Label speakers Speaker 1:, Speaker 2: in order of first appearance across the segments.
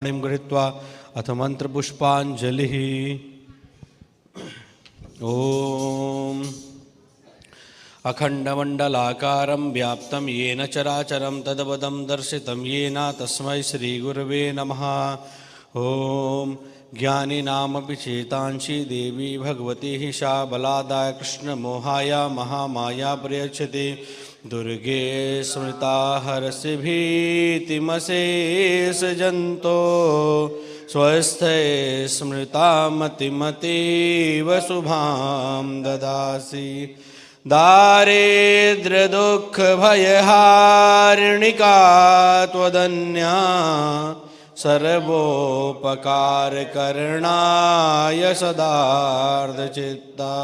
Speaker 1: गृहीत्वा अथ मंत्रपुष्पाञ्जलिः। ॐ अखण्डमण्डलाकारं व्याप्तं येन चराचरं तद्पदं दर्शितं येन तस्मै श्रीगुरवे नमः। ॐ ज्ञानिनामपि चेतांसि देवी भगवती सा बलादाय कृष्णमोहाय महामाया प्रयच्छति। दुर्गे स्मृता हरसि भीतिमशेष जंतो स्वस्थे स्मृता मतिमतीव शुभां ददासि। दारिद्र्य दुःख भयहारिणिका त्वदन्या सर्वोपकार करणाय सदार्धचित्ता।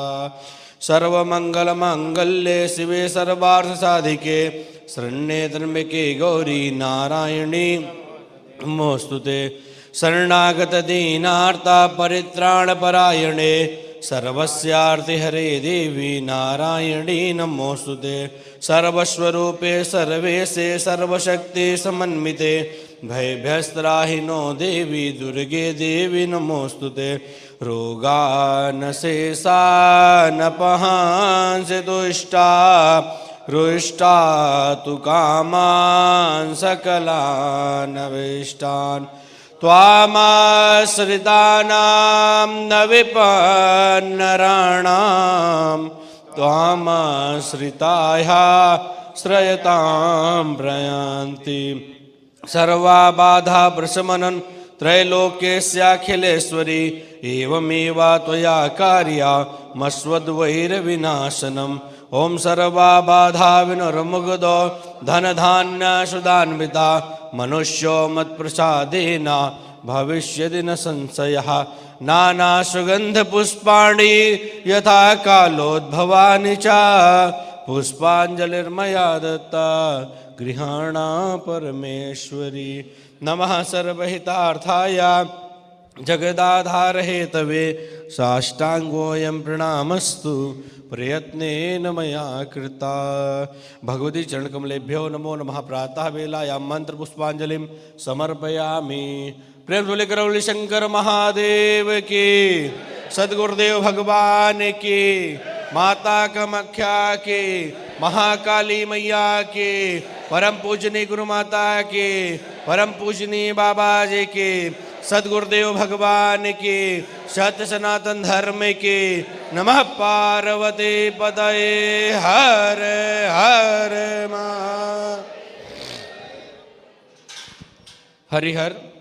Speaker 1: सर्वमंगलमांगल्ये शिवे सर्वार्थसाधिके शरण्ये त्र्यंबके गौरी नारायणी नमोस्तुते। शरणागत दीनार्ता परित्राणपरायणे सर्वस्यार्तिहरे देवी नारायणी नमोस्तुते। सर्वस्वरूपे सर्वेशे सर्वशक्ति समन्विते भयभ्यस्त्राहिनो देवी दुर्गे देवी नमोस्तुते। रोगानशेषानपहांसि तुष्टा रुष्टा तु कामान् सकलानविष्टान्। त्वामाश्रितानां न विपन्नराणां त्वामाश्रिताया श्रयतां प्रयान्ति। सर्वाबाधा प्रशमनं त्रैलोक्यस्याखिलेश्वरी एवमेव त्वया कार्या मस्वद्वैरविनाशनम्। ओं सर्वाबाधा विनुर्मुग्धो धनधान्यसुधान्विता मनुष्यो मत्प्रसादेन भविष्यति न संशयः। नानासुगन्धपुष्पाणि यथा कालोद्भवानि च पुष्पाञ्जलिर्मया दत्ता गृहाणा परमेश्वरी। नमः सर्वहितार्थाय जगदाधार हेतवे साष्टांगोऽयं प्रणामस्तु प्रयत्नेन मया कृता। भगवती चरणकमलेभ्यो नमो नमः। प्रातः वेलायां मंत्र पुष्पांजलिं समर्पयामि। प्रेम बोले करौली शंकर महादेव की, सद्गुरुदेव भगवान की, माता कामाख्या की, महाकाली मैया की, परम पूजनीय गुरु माता की, परम पूजनीय बाबा जी की, सद्गुरुदेव भगवान की, सत्य सनातन धर्म की। नमः पार्वती पतये हर हर हरिहर।